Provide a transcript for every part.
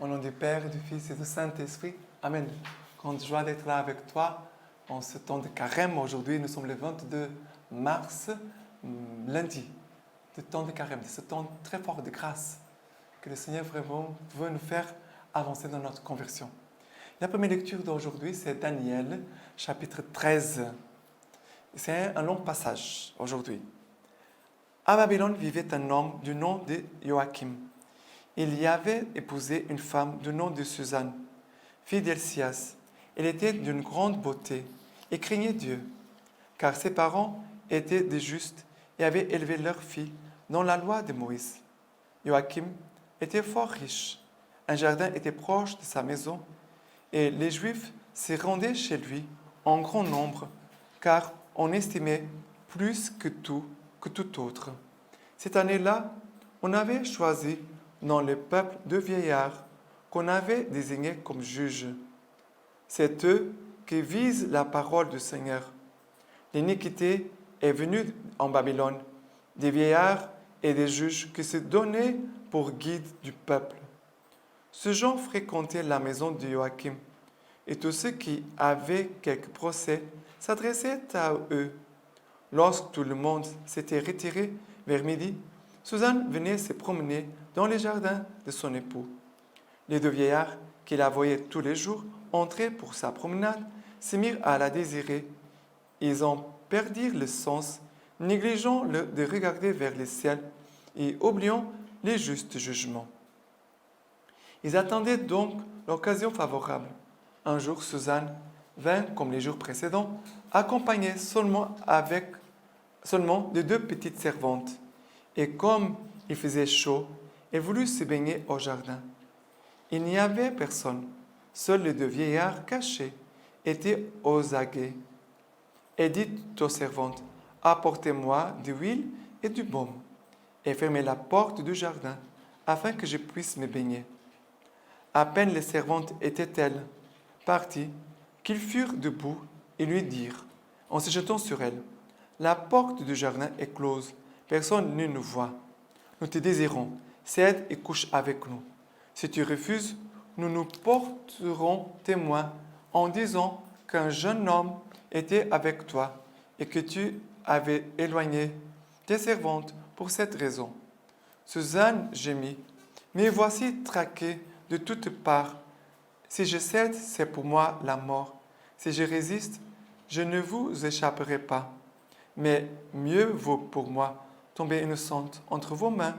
Au nom du Père, du Fils et du Saint-Esprit. Amen. Grande joie d'être là avec toi en ce temps de carême. Aujourd'hui, nous sommes le 22 mars, lundi, de temps de carême, de ce temps très fort de grâce que le Seigneur vraiment veut nous faire avancer dans notre conversion. La première lecture d'aujourd'hui, c'est Daniel, chapitre 13. C'est un long passage aujourd'hui. À Babylone vivait un homme du nom de Joachim. Il y avait épousé une femme du nom de Suzanne, fille d'Elsias. Elle était d'une grande beauté et craignait Dieu, car ses parents étaient des justes et avaient élevé leur fille dans la loi de Moïse. Joachim était fort riche. Un jardin était proche de sa maison et les Juifs se rendaient chez lui en grand nombre, car on estimait plus que tout autre. Cette année-là, on avait choisi dans le peuple deux vieillards qu'on avait désignés comme juges. C'est eux qui visent la parole du Seigneur. L'iniquité est venue en Babylone, des vieillards et des juges qui se donnaient pour guide du peuple. Ce gens fréquentaient la maison de Joachim, et tous ceux qui avaient quelque procès s'adressaient à eux. Lorsque tout le monde s'était retiré vers midi, Suzanne venait se promener dans les jardins de son époux. Les deux vieillards, qui la voyaient tous les jours entrer pour sa promenade, se mirent à la désirer. Ils en perdirent le sens, négligeant de regarder vers le ciel et oubliant les justes jugements. Ils attendaient donc l'occasion favorable. Un jour, Suzanne vint, comme les jours précédents, accompagnée seulement de deux petites servantes. Et comme il faisait chaud, elle voulut se baigner au jardin. Il n'y avait personne. Seuls les deux vieillards cachés étaient aux aguets. Elle dit aux servantes, « Apportez-moi de l'huile et du baume, et fermez la porte du jardin, afin que je puisse me baigner. » À peine les servantes étaient-elles parties, qu'ils furent debout et lui dirent, en se jetant sur elle, « La porte du jardin est close, personne ne nous voit. Nous te désirons, cède et couche avec nous. Si tu refuses, nous nous porterons témoin en disant qu'un jeune homme était avec toi et que tu avais éloigné tes servantes pour cette raison. » Suzanne gémit, « Mais voici traquée de toutes parts. Si je cède, c'est pour moi la mort. Si je résiste, je ne vous échapperai pas. Mais mieux vaut pour moi tomber innocente entre vos mains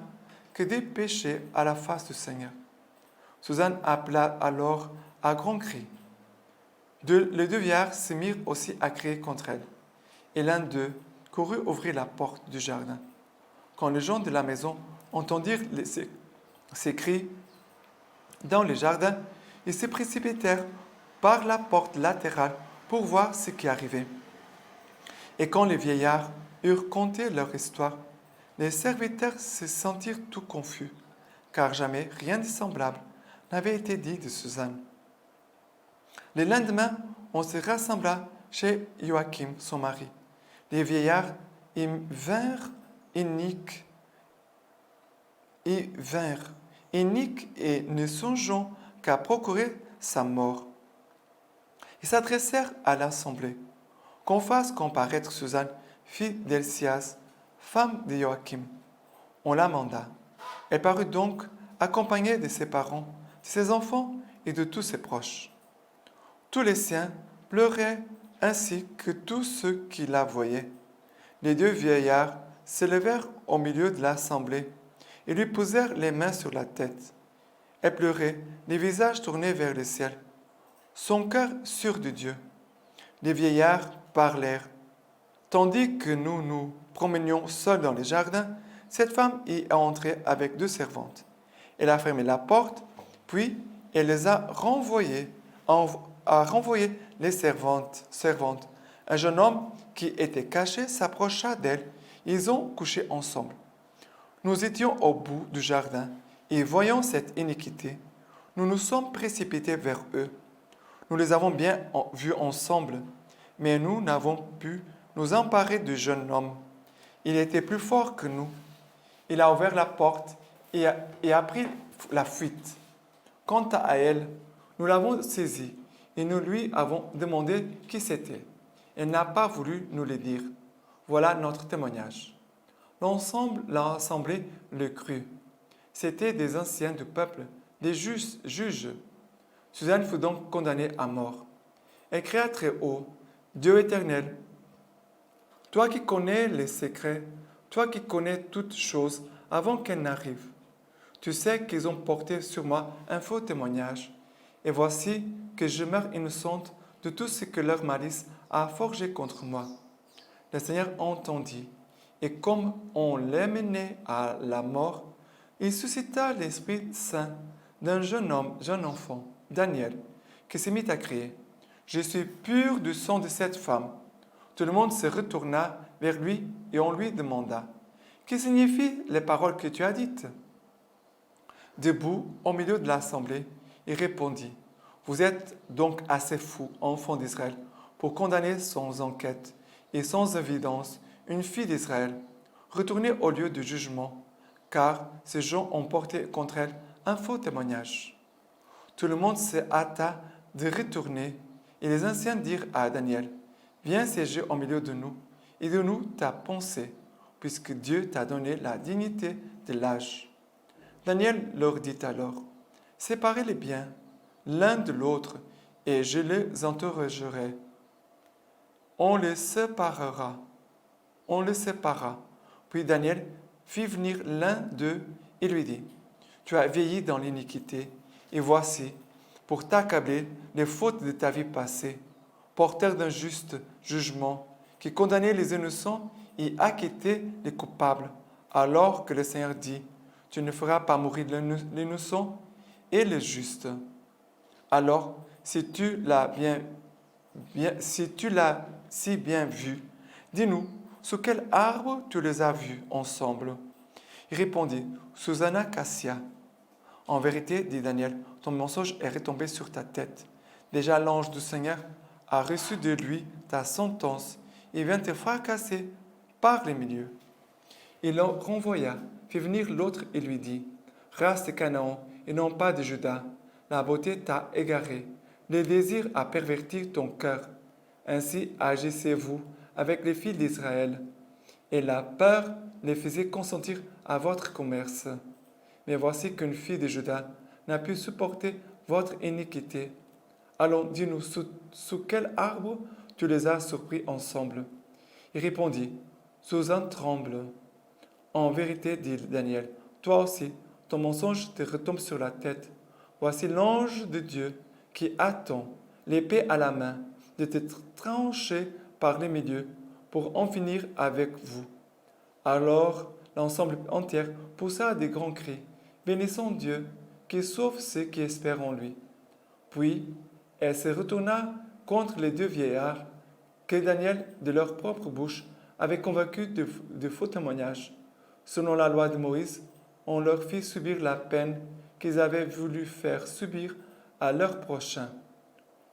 que de pécher à la face du Seigneur. » Suzanne appela alors à grands cris. Les deux vieillards se mirent aussi à crier contre elle. Et l'un d'eux courut ouvrir la porte du jardin. Quand les gens de la maison entendirent ces cris dans le jardin, ils se précipitèrent par la porte latérale pour voir ce qui arrivait. Et quand les vieillards eurent conté leur histoire, les serviteurs se sentirent tout confus, car jamais rien de semblable n'avait été dit de Suzanne. Le lendemain, on se rassembla chez Joachim, son mari. Les vieillards y vinrent iniques et ne songeant qu'à procurer sa mort. Ils s'adressèrent à l'assemblée. Qu'on fasse comparaître Suzanne, fille d'Elsias, femme de Joachim. On la manda. Elle parut donc accompagnée de ses parents, de ses enfants et de tous ses proches. Tous les siens pleuraient ainsi que tous ceux qui la voyaient. Les deux vieillards se levèrent au milieu de l'assemblée et lui posèrent les mains sur la tête. Elle pleurait, les visages tournés vers le ciel, son cœur sûr de Dieu. Les vieillards parlèrent. Tandis que nous nous promenions seuls dans les jardins, cette femme y est entrée avec deux servantes. Elle a fermé la porte, puis elle les a renvoyé les servantes. Un jeune homme qui était caché s'approcha d'elle. Ils ont couché ensemble. Nous étions au bout du jardin et voyant cette iniquité, nous nous sommes précipités vers eux. Nous les avons bien vus ensemble, mais nous n'avons pu nous emparer du jeune homme. Il était plus fort que nous. Il a ouvert la porte et a pris la fuite. Quant à elle, nous l'avons saisie et nous lui avons demandé qui c'était. Elle n'a pas voulu nous le dire. Voilà notre témoignage. L'assemblée le crut. C'étaient des anciens du peuple, des juges. Suzanne fut donc condamnée à mort. Elle cria très haut, Dieu éternel, toi qui connais les secrets, toi qui connais toutes choses avant qu'elles n'arrivent, tu sais qu'ils ont porté sur moi un faux témoignage. Et voici que je meurs innocente de tout ce que leur malice a forgé contre moi. Le Seigneur entendit, et comme on l'amenait à la mort, il suscita l'Esprit Saint d'un jeune enfant, Daniel, qui se mit à crier, « Je suis pur du sang de cette femme. » Tout le monde se retourna vers lui et on lui demanda, « Que signifient les paroles que tu as dites ?» Debout, au milieu de l'assemblée, il répondit, « Vous êtes donc assez fous, enfants d'Israël, pour condamner sans enquête et sans évidence une fille d'Israël. Retournez au lieu du jugement, car ces gens ont porté contre elle un faux témoignage. » Tout le monde se hâta de retourner, et les anciens dirent à Daniel, « Viens siéger au milieu de nous, et donne-nous ta pensée, puisque Dieu t'a donné la dignité de l'âge. » Daniel leur dit alors, « Séparez-les bien, l'un de l'autre, et je les interrogerai. On les séparera. Puis Daniel fit venir l'un d'eux et lui dit, « Tu as veillé dans l'iniquité, et voici, pour t'accabler les fautes de ta vie passée, porteur d'un juste jugement, qui condamnait les innocents et acquittait les coupables, alors que le Seigneur dit, « Tu ne feras pas mourir l'innocent et le juste. » Alors, si tu l'as si bien vu, dis-nous, sous quel arbre tu les as vus ensemble? Il répondit, sous un acacia. En vérité, dit Daniel, ton mensonge est retombé sur ta tête. Déjà l'ange du Seigneur a reçu de lui ta sentence et vient te fracasser par les milieux. Il le renvoya, fit venir l'autre et lui dit, race de Canaan et non pas de Juda, la beauté t'a égaré, le désir a perverti ton cœur. Ainsi agissez-vous avec les filles d'Israël. Et la peur les faisait consentir à votre commerce. Mais voici qu'une fille de Juda n'a pu supporter votre iniquité. Allons, dis-nous, sous quel arbre tu les as surpris ensemble? Il répondit, sous un tremble. En vérité, dit Daniel, toi aussi, ton mensonge te retombe sur la tête. Voici l'ange de Dieu qui attend, l'épée à la main, de te trancher par les milieux pour en finir avec vous. Alors l'ensemble entier poussa des grands cris, bénissant Dieu qui sauve ceux qui espèrent en lui. Puis elle se retourna contre les deux vieillards que Daniel, de leur propre bouche, avait convaincus de faux témoignages. Selon la loi de Moïse, on leur fit subir la peine qu'ils avaient voulu faire subir à leur prochain.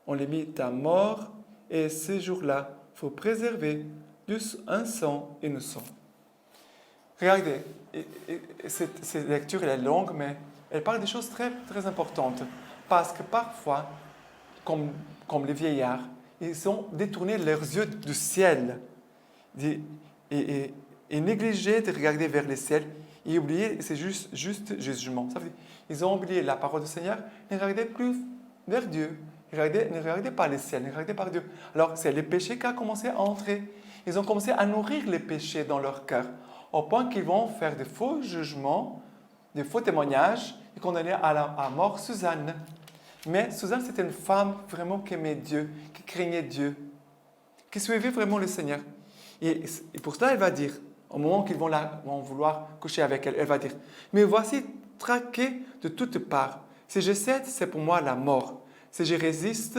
On les mit à mort et ces jours-là furent préservés d'un sang innocent. Regardez, cette lecture elle est longue, mais elle parle des choses très, très importantes. Parce que parfois, comme les vieillards, ils ont détourné leurs yeux du ciel et négligé de regarder vers le ciel et oublié c'est juste jugement. Ça veut dire, ils ont oublié la parole du Seigneur, ils ne regardaient plus vers Dieu. Ils ne regardaient pas le ciel, ils ne regardaient pas Dieu. Alors, c'est le péché qui a commencé à entrer. Ils ont commencé à nourrir les péchés dans leur cœur, au point qu'ils vont faire de faux jugements, de faux témoignages et condamner à mort Suzanne. Mais Suzanne, c'était une femme vraiment qui aimait Dieu, qui craignait Dieu, qui suivait vraiment le Seigneur. Et pour cela, elle va dire, au moment qu'ils vont vouloir coucher avec elle, elle va dire, « Mais voici traqué de toutes parts. Si je cède, c'est pour moi la mort. Si je résiste,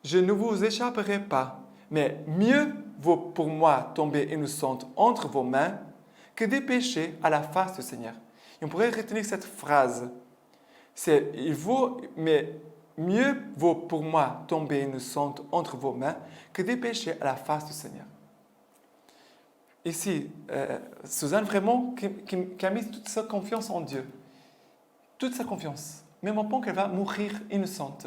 je ne vous échapperai pas. Mais mieux vaut pour moi tomber innocente entre vos mains que de pécher à la face du Seigneur. » Et on pourrait retenir cette phrase. Mais mieux vaut pour moi tomber innocente entre vos mains que de pécher à la face du Seigneur. Ici, Suzanne vraiment qui a mis toute sa confiance en Dieu. Toute sa confiance. même au point qu'elle va mourir innocente.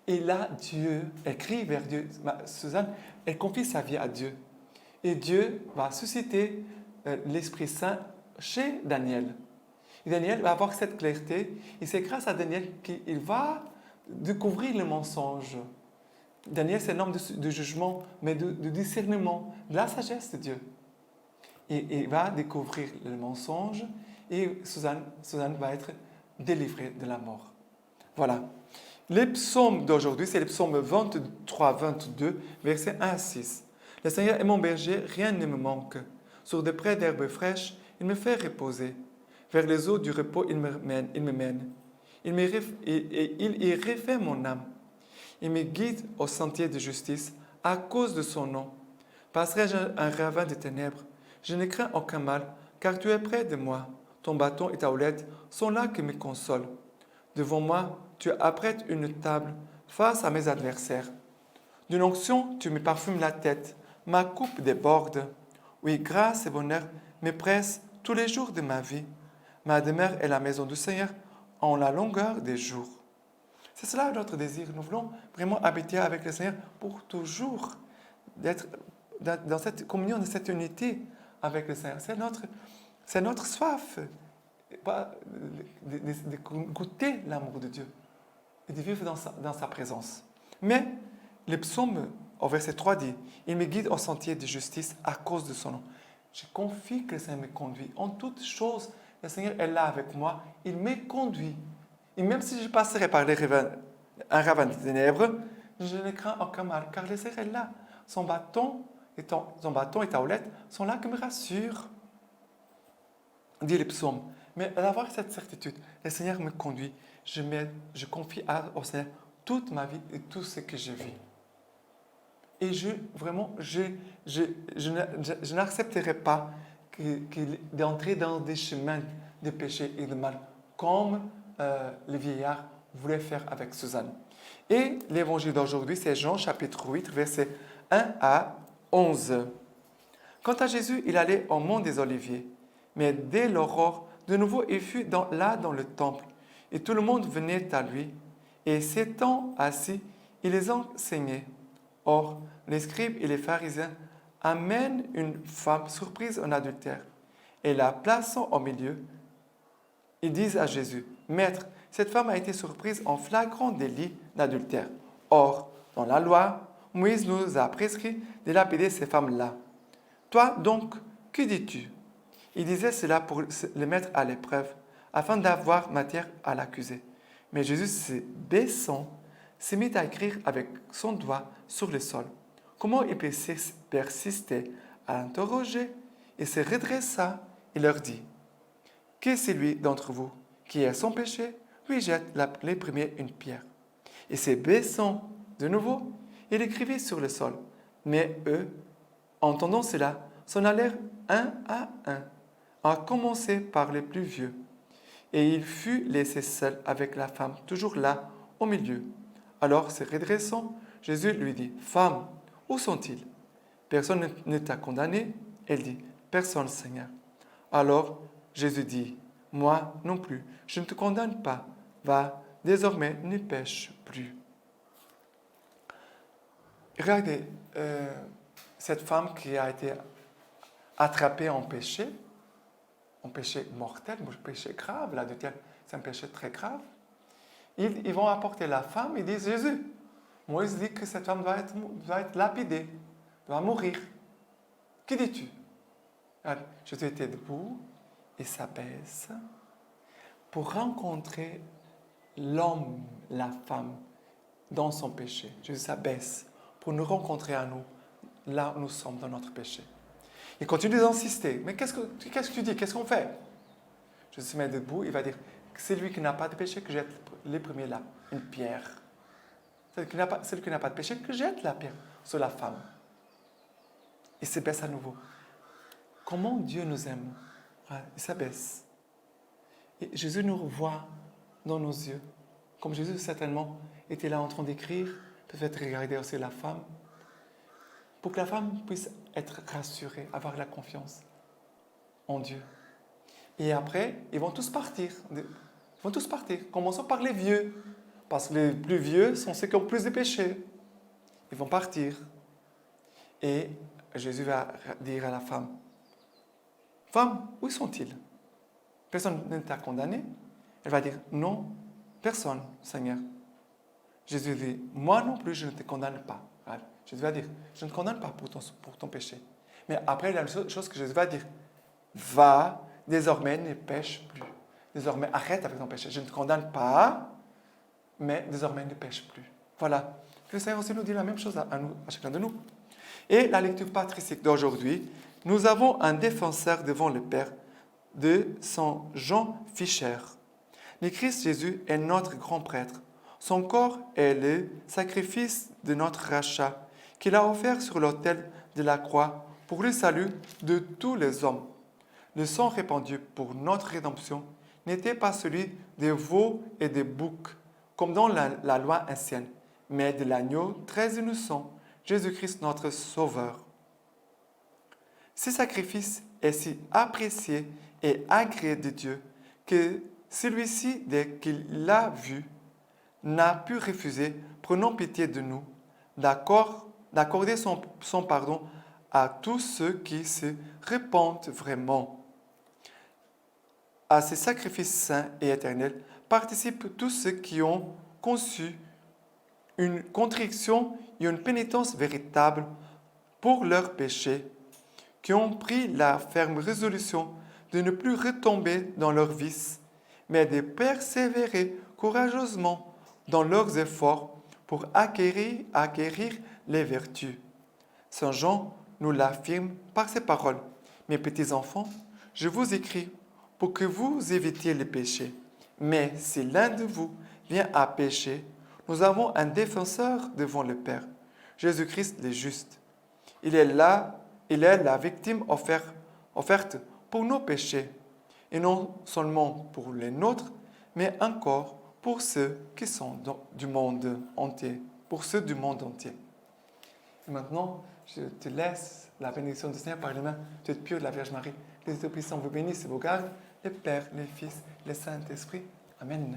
Et là, Dieu, elle crie vers Dieu. Suzanne, elle confie sa vie à Dieu. Et Dieu va susciter l'Esprit Saint chez Daniel. Et Daniel va avoir cette clarté. Et c'est grâce à Daniel qu'il va découvrir le mensonge. Daniel, c'est un homme de jugement, mais de discernement, de la sagesse de Dieu. Et il va découvrir le mensonge et Suzanne va être délivrée de la mort. Voilà. Les psaumes d'aujourd'hui, c'est les psaumes 23, 22, versets 1 à 6. Le Seigneur est mon berger, rien ne me manque. Sur des prés d'herbes fraîches, il me fait reposer. Vers les eaux du repos, il me mène. Il y refait mon âme. Il me guide au sentier de justice à cause de son nom. Passerai-je un ravin de ténèbres? Je ne crains aucun mal, car tu es près de moi. Ton bâton et ta houlette sont là qui me consolent. Devant moi, tu apprêtes une table face à mes adversaires. D'une onction, tu me parfumes la tête. Ma coupe déborde. Oui, grâce et bonheur me pressent tous les jours de ma vie. Ma demeure est la maison du Seigneur en la longueur des jours. C'est cela notre désir. Nous voulons vraiment habiter avec le Seigneur pour toujours, d'être dans cette communion, dans cette unité avec le Seigneur. C'est notre soif de goûter l'amour de Dieu et de vivre dans sa présence. Mais le psaume, au verset 3 dit, « Il me guide au sentier de justice à cause de son nom. » Je confie que le Seigneur me conduit. En toutes choses, le Seigneur est là avec moi. Il me conduit. Et même si je passerai par un ravin de ténèbres, je ne crains aucun mal, car le Seigneur est là. Son bâton et ta houlette sont là qui me rassurent. Dit le psaume. Mais d'avoir cette certitude, le Seigneur me conduit. Je confie au Seigneur toute ma vie et tout ce que je vis. Et je n'accepterai pas d'entrer dans des chemins de péché et de mal, comme le vieillard voulait faire avec Suzanne. Et l'évangile d'aujourd'hui, c'est Jean chapitre 8, versets 1 à 11. Quant à Jésus, il allait au mont des Oliviers. Mais dès l'aurore, de nouveau, il fut là dans le temple. Et tout le monde venait à lui. Et s'étant assis, il les enseignait. Or, les scribes et les pharisiens amènent une femme surprise en adultère. Et la plaçant au milieu, ils disent à Jésus, « Maître, cette femme a été surprise en flagrant délit d'adultère. Or, dans la loi, Moïse nous a prescrit de lapider ces femmes-là. Toi donc, que dis-tu » Il disait cela pour le mettre à l'épreuve, afin d'avoir matière à l'accuser. Mais Jésus, se baissant, se mit à écrire avec son doigt sur le sol. Comment il persistait à l'interroger? Il se redressa et leur dit, « Qui est celui d'entre vous qui est sans péché? Lui jette les premiers une pierre. » Et se baissant de nouveau, il écrivit sur le sol. Mais eux, entendant cela, s'en allèrent un, à commencer par les plus vieux. Et il fut laissé seul avec la femme, toujours là, au milieu. Alors, se redressant, Jésus lui dit, « Femme, où sont-ils? Personne ne t'a condamné ?» Elle dit, « Personne, Seigneur. » Alors, Jésus dit, « Moi non plus, je ne te condamne pas. Va, désormais, ne pêche plus. » Regardez, cette femme qui a été attrapée en péché mortel, un péché grave, l'adultère, c'est un péché très grave. Ils vont apporter la femme et disent, Jésus, Moïse dit que cette femme doit être lapidée, doit mourir. Que dis-tu? Jésus était debout et s'abaisse pour rencontrer l'homme, la femme, dans son péché. Jésus s'abaisse pour nous rencontrer à nous, là où nous sommes dans notre péché. Il continue d'insister. Mais qu'est-ce que tu dis? Qu'est-ce qu'on fait? Jésus se met debout, il va dire, c'est lui qui n'a pas de péché que jette les premiers là, une pierre. Celui qui n'a pas de péché que jette la pierre sur la femme. Il s'abaisse à nouveau. Comment Dieu nous aime? Il s'abaisse. Et Jésus nous revoit dans nos yeux. Comme Jésus certainement était là en train d'écrire, peut-être regarder aussi la femme, pour que la femme puisse être rassurée, avoir la confiance en Dieu. Et après, ils vont tous partir, Ils vont tous partir. Commençons par les vieux. Parce que les plus vieux sont ceux qui ont plus de péchés. Ils vont partir. Et Jésus va dire à la femme, femme, où sont-ils? Personne ne t'a condamné? Elle va dire, non, personne, Seigneur. Jésus dit, moi non plus, je ne te condamne pas. Jésus va dire, je ne te condamne pas pour ton péché. Mais après, il y a une chose que Jésus va dire, va, désormais ne pêche plus. Désormais, arrête avec ton péché. Je ne te condamne pas, mais désormais ne pêche plus. Voilà. Le Seigneur aussi nous dit la même chose à chacun de nous. Et la lecture patristique d'aujourd'hui, nous avons un défenseur devant le Père de Saint Jean Fischer. Le Christ Jésus est notre grand prêtre. Son corps est le sacrifice de notre rachat qu'il a offert sur l'autel de la croix pour le salut de tous les hommes. Le sang répandu pour notre rédemption n'était pas celui des veaux et des boucs, comme dans la loi ancienne, mais de l'agneau très innocent, Jésus-Christ notre Sauveur. Ce sacrifice est si apprécié et agréé de Dieu que celui-ci, dès qu'il l'a vu, n'a pu refuser, prenant pitié de nous, d'accorder son pardon à tous ceux qui se répandent vraiment. À ce sacrifice saint et éternel participent tous ceux qui ont conçu une contrition et une pénitence véritable pour leurs péchés, qui ont pris la ferme résolution de ne plus retomber dans leurs vices, mais de persévérer courageusement dans leurs efforts pour acquérir les vertus. Saint Jean nous l'affirme par ces paroles. Mes petits enfants, je vous écris pour que vous évitiez les péchés. Mais si l'un de vous vient à pécher, nous avons un défenseur devant le Père, Jésus-Christ le juste. Il est la victime offerte pour nos péchés, et non seulement pour les nôtres, mais encore pour ceux qui sont du monde entier, pour ceux du monde entier. Et maintenant, je te laisse la bénédiction du Seigneur par les mains de pure de la Vierge Marie. Les Dieu puissant vous bénissent et vous gardent, le Père, le Fils, le Saint-Esprit. Amen.